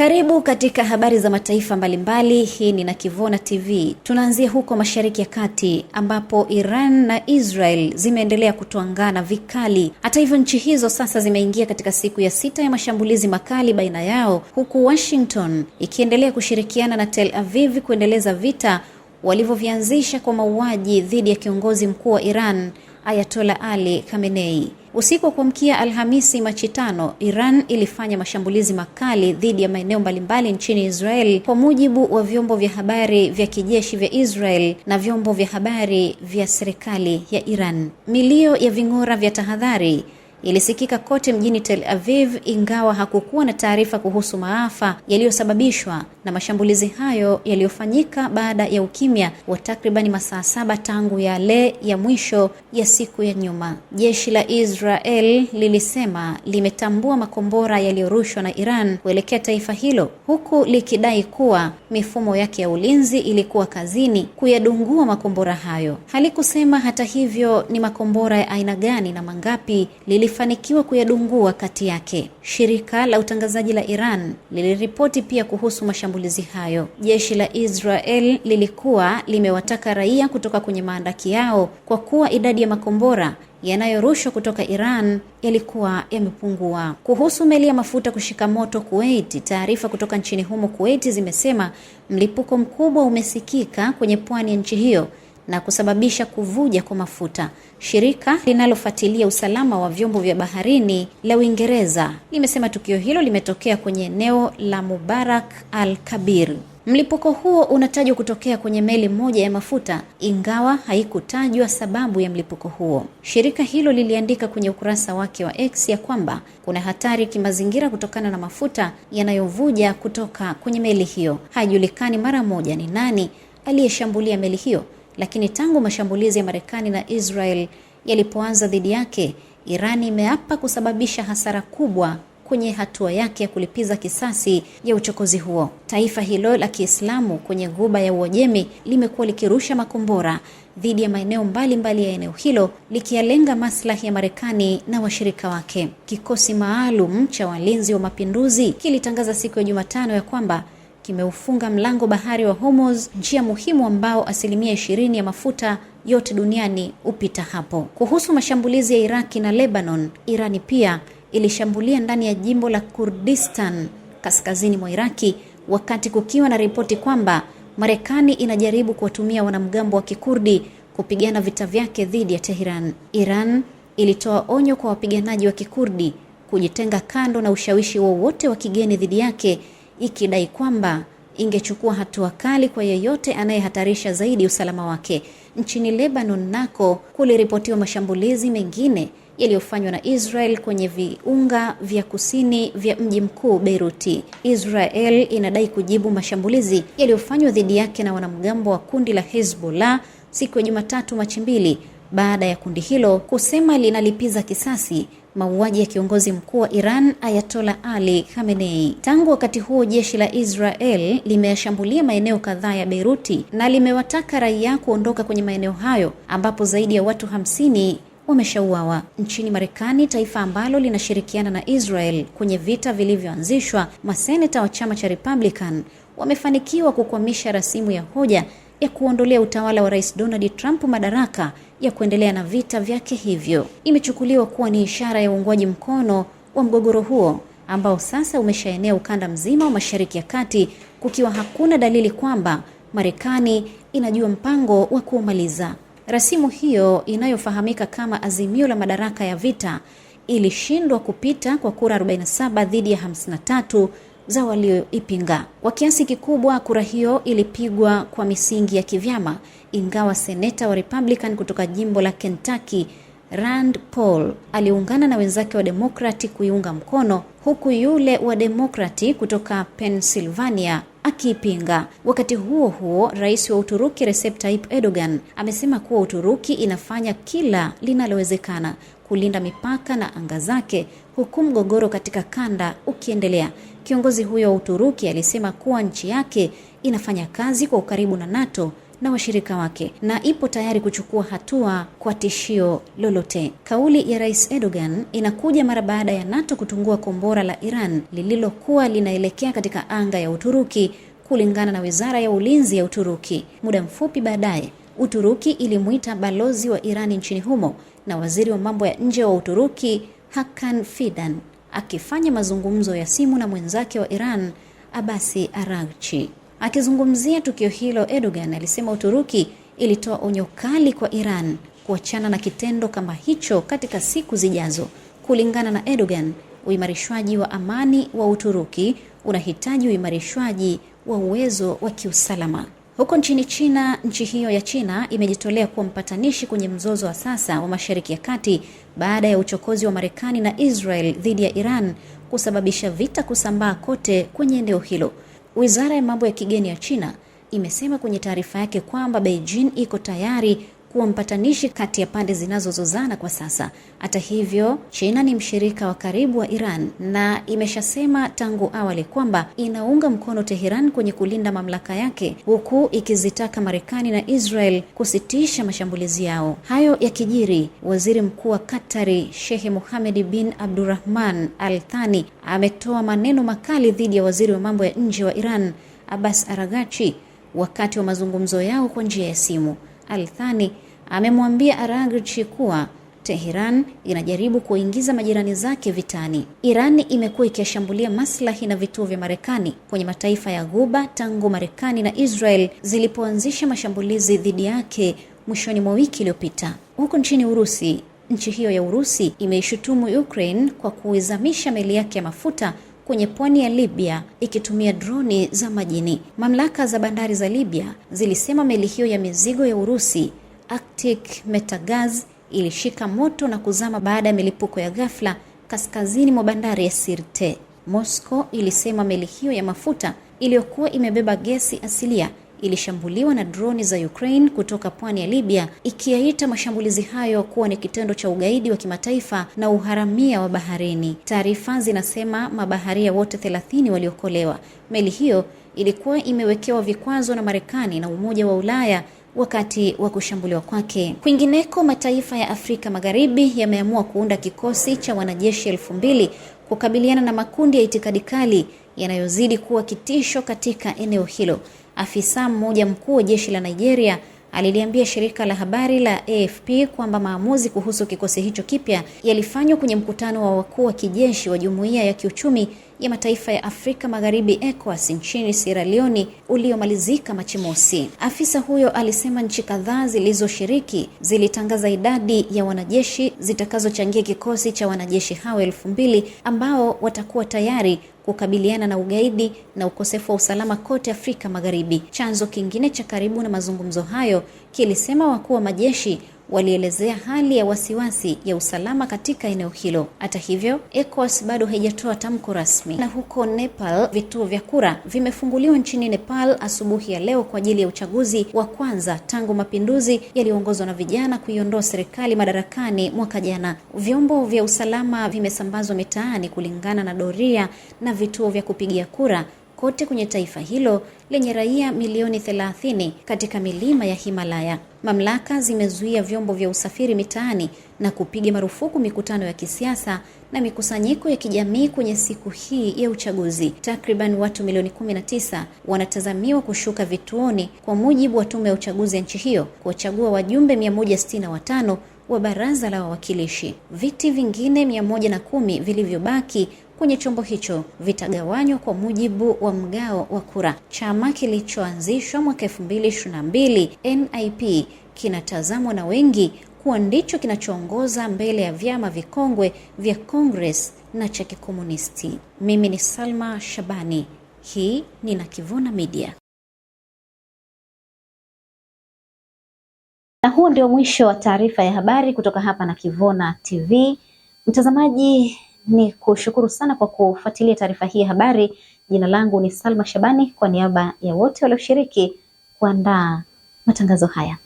Karibu katika habari za mataifa mbalimbali. Hii ni Nakivona TV. Tunaanzia huko Mashariki ya Kati ambapo Iran na Israel zimeendelea kutoangana vikali. Hata hivyo, nchi hizo sasa zimeingia katika siku ya 6 ya mashambulizi makali baina yao, huku Washington ikiendelea kushirikiana na Tel Aviv kuendeleza vita walivyovianzisha kwa mauaji dhidi ya kiongozi mkuu wa Iran Ayatollah Ali Khamenei. Usiku wa kuamkia Alhamisi Machi 5, Iran ilifanya mashambulizi makali dhidi ya maeneo mbalimbali nchini Israel, kwa mujibu wa vyombo vya habari vya kijeshi vya Israel na vyombo vya habari vya serikali ya Iran. Milio ya ving'ora vya tahadhari ilisikika kote mjini Tel Aviv, ingawa hakukuwa na taarifa kuhusu maafa yaliyosababishwa na mashambulizi hayo yaliyofanyika baada ya ukimya wa takribani masaa 7 tangu yale ya mwisho ya siku ya nyuma. Jeshi la Israel lilisema limetambua makombora yaliyorushwa na Iran kuelekea taifa hilo, huku likidai kuwa mifumo yake ya ulinzi ilikuwa kazini kuyadungua makombora hayo. Halikusema hata hivyo ni makombora ya aina gani na mangapi lilifanikiwa kuyadungua kati yake. Shirika la utangazaji la Iran liliripoti pia kuhusu mashambulizi hayo. Jeshi la Israel lilikuwa limewataka raia kutoka kwenye maandaki yao kwa kuwa idadi ya makombora yanayorushwa kutoka Iran yalikuwa yamepungua. Kuhusu meli ya mafuta kushika moto Kuwait, taarifa kutoka nchini humo Kuwait zimesema mlipuko mkubwa umesikika kwenye pwani ya nchi hiyo na kusababisha kuvuja kwa mafuta. Shirika linalofuatilia usalama wa vyombo vya baharini la Uingereza limesema tukio hilo limetokea kwenye eneo la Mubarak al-Kabir. Mlipuko huo unatajwa kutokea kwenye meli moja ya mafuta, ingawa haikutajwa sababu ya mlipuko huo. Shirika hilo liliandika kwenye ukurasa wake wa X ya kwamba kuna hatari kimazingira kutokana na mafuta yanayovuja kutoka kwenye meli hiyo. Haijulikani mara moja ni nani aliyeshambulia meli hiyo, lakini tangu mashambulizi ya Marekani na Israel yalipoanza dhidi yake, Iran imeapa kusababisha hasara kubwa kwenye hatua yake ya kulipiza kisasi ya uchokozi huo. Taifa hilo la Kiislamu kwenye Ghuba ya Uajemi limekuwa likirusha makombora dhidi ya maeneo mbalimbali ya eneo hilo, likiyalenga maslahi ya Marekani na washirika wake. Kikosi maalum cha walinzi wa mapinduzi kilitangaza siku ya Jumatano ya kwamba kimeufunga mlango bahari wa Hormuz, njia muhimu ambao 20% ya mafuta yote duniani upita hapo. Kuhusu mashambulizi ya Iraki na Lebanon, Irani pia ilishambulia ndani ya jimbo la Kurdistan kaskazini mwa Iraki, wakati kukiwa na ripoti kwamba Marekani inajaribu kuwatumia wanamgambo wa Kikurdi kupigana vita vyake dhidi ya Tehran. Iran ilitoa onyo kwa wapiganaji wa Kikurdi kujitenga kando na ushawishi wowote wa kigeni dhidi yake, ikidai kwamba ingechukua hatua kali kwa yeyote anayehatarisha zaidi usalama wake. Nchini Lebanon nako kuliripotiwa mashambulizi mengine yaliyofanywa na Israel kwenye viunga vya kusini vya mji mkuu Beiruti. Israel inadai kujibu mashambulizi yaliyofanywa dhidi yake na wanamgambo wa kundi la Hezbollah siku ya Jumatatu Machi 2, baada ya kundi hilo kusema linalipiza kisasi mauaji ya kiongozi mkuu wa Iran Ayatollah Ali Khamenei. Tangu wakati huo, jeshi la Israel limeyashambulia maeneo kadhaa ya Beiruti na limewataka raia kuondoka kwenye maeneo hayo, ambapo zaidi ya watu 50 wameshauawa. Nchini Marekani, taifa ambalo linashirikiana na Israel kwenye vita vilivyoanzishwa, maseneta wa chama cha Republican wamefanikiwa kukwamisha rasimu ya hoja ya kuondolea utawala wa Rais Donald Trump madaraka ya kuendelea na vita vyake hivyo. Imechukuliwa kuwa ni ishara ya uungwaji mkono wa mgogoro huo ambao sasa umeshaenea ukanda mzima wa Mashariki ya Kati, kukiwa hakuna dalili kwamba Marekani inajua mpango wa kuumaliza. Rasimu hiyo inayofahamika kama azimio la madaraka ya vita ilishindwa kupita kwa kura 47 dhidi ya 53 za walioipinga. Kwa kiasi kikubwa kura hiyo ilipigwa kwa misingi ya kivyama, ingawa seneta wa Republican kutoka jimbo la Kentucky Rand Paul aliungana na wenzake wa Demokrati kuiunga mkono, huku yule wa Demokrati kutoka Pennsylvania akiipinga. Wakati huo huo, rais wa Uturuki Recep Tayyip Erdogan amesema kuwa Uturuki inafanya kila linalowezekana kulinda mipaka na anga zake, huku mgogoro katika kanda ukiendelea. Kiongozi huyo wa Uturuki alisema kuwa nchi yake inafanya kazi kwa ukaribu na NATO na washirika wake na ipo tayari kuchukua hatua kwa tishio lolote. Kauli ya Rais Erdogan inakuja mara baada ya NATO kutungua kombora la Iran lililokuwa linaelekea katika anga ya Uturuki, kulingana na Wizara ya Ulinzi ya Uturuki. Muda mfupi baadaye, Uturuki ilimuita balozi wa Irani nchini humo na waziri wa mambo ya nje wa Uturuki Hakan Fidan akifanya mazungumzo ya simu na mwenzake wa Iran Abbas Araghchi. Akizungumzia tukio hilo, Erdogan alisema Uturuki ilitoa onyo kali kwa Iran kuachana na kitendo kama hicho katika siku zijazo. Kulingana na Erdogan, uimarishwaji wa amani wa Uturuki unahitaji uimarishwaji wa uwezo wa kiusalama. Huko nchini China, nchi hiyo ya China imejitolea kuwa mpatanishi kwenye mzozo wa sasa wa Mashariki ya Kati baada ya uchokozi wa Marekani na Israel dhidi ya Iran kusababisha vita kusambaa kote kwenye eneo hilo. Wizara ya mambo ya kigeni ya China imesema kwenye taarifa yake kwamba Beijing iko tayari kuwa mpatanishi kati ya pande zinazozozana kwa sasa. Hata hivyo, China ni mshirika wa karibu wa Iran na imeshasema tangu awali kwamba inaunga mkono Tehran kwenye kulinda mamlaka yake, huku ikizitaka Marekani na Israel kusitisha mashambulizi yao. Hayo yakijiri, Waziri Mkuu wa Katari Sheikh Mohammed bin Abdulrahman Al Thani ametoa maneno makali dhidi ya waziri wa mambo ya nje wa Iran Abbas Araghchi wakati wa mazungumzo yao kwa njia ya simu. Al Thani amemwambia Araghchi kuwa Tehran inajaribu kuingiza majirani zake vitani. Iran imekuwa ikishambulia maslahi na vituo vya Marekani kwenye mataifa ya Ghuba tangu Marekani na Israel zilipoanzisha mashambulizi dhidi yake mwishoni mwa wiki iliyopita. Huko nchini Urusi, nchi hiyo ya Urusi imeishutumu Ukraine kwa kuizamisha meli yake ya mafuta kwenye pwani ya Libya ikitumia droni za majini. Mamlaka za bandari za Libya zilisema meli hiyo ya mizigo ya Urusi Arctic Metagaz ilishika moto na kuzama baada ya milipuko ya ghafla kaskazini mwa bandari ya Sirte. Moscow ilisema meli hiyo ya mafuta iliyokuwa imebeba gesi asilia ilishambuliwa na droni za Ukraine kutoka pwani ya Libya, ikiyaita mashambulizi hayo kuwa ni kitendo cha ugaidi wa kimataifa na uharamia wa baharini. Taarifa zinasema mabaharia wote 30 waliokolewa. Meli hiyo ilikuwa imewekewa vikwazo na Marekani na Umoja wa Ulaya wakati wa kushambuliwa kwake. Kwingineko, mataifa ya Afrika Magharibi yameamua kuunda kikosi cha wanajeshi 2000 kukabiliana na makundi ya itikadi kali yanayozidi kuwa kitisho katika eneo hilo. Afisa mmoja mkuu wa jeshi la Nigeria aliliambia shirika la habari la AFP kwamba maamuzi kuhusu kikosi hicho kipya yalifanywa kwenye mkutano wa wakuu wa kijeshi wa Jumuiya ya Kiuchumi ya Mataifa ya Afrika Magharibi ECOWAS nchini Sierra Leone uliomalizika Machi mosi. Afisa huyo alisema nchi kadhaa zilizoshiriki zilitangaza idadi ya wanajeshi zitakazochangia kikosi cha wanajeshi hao 2000 ambao watakuwa tayari kukabiliana na ugaidi na ukosefu wa usalama kote Afrika Magharibi. Chanzo kingine cha karibu na mazungumzo hayo kilisema wakuu wa majeshi walielezea hali ya wasiwasi ya usalama katika eneo hilo. Hata hivyo, ECOWAS bado haijatoa tamko rasmi. Na huko Nepal, vituo vya kura vimefunguliwa nchini Nepal asubuhi ya leo kwa ajili ya uchaguzi wa kwanza tangu mapinduzi yaliyoongozwa na vijana kuiondoa serikali madarakani mwaka jana. Vyombo vya usalama vimesambazwa mitaani kulingana na doria na vituo vya kupigia kura kote kwenye taifa hilo lenye raia milioni 30 katika milima ya Himalaya. Mamlaka zimezuia vyombo vya usafiri mitaani na kupiga marufuku mikutano ya kisiasa na mikusanyiko ya kijamii kwenye siku hii ya uchaguzi. Takriban watu milioni 19 wanatazamiwa kushuka vituoni kwa mujibu wa tume ya uchaguzi ya nchi hiyo kuwachagua wajumbe 165 wa baraza la wawakilishi. Viti vingine 110 vilivyobaki kwenye chombo hicho vitagawanywa kwa mujibu wa mgao wa kura. Chama kilichoanzishwa mwaka 2022 NIP kinatazamwa na wengi kuwa ndicho kinachoongoza mbele ya vyama vikongwe vya Congress na cha kikomunisti. Mimi ni Salma Shabani. Hii ni Nakivona Media. Na huo ndio mwisho wa taarifa ya habari kutoka hapa Nakivona TV. Mtazamaji, ni kushukuru sana kwa kufuatilia taarifa hii ya habari. Jina langu ni Salma Shabani kwa niaba ya wote walioshiriki kuandaa matangazo haya.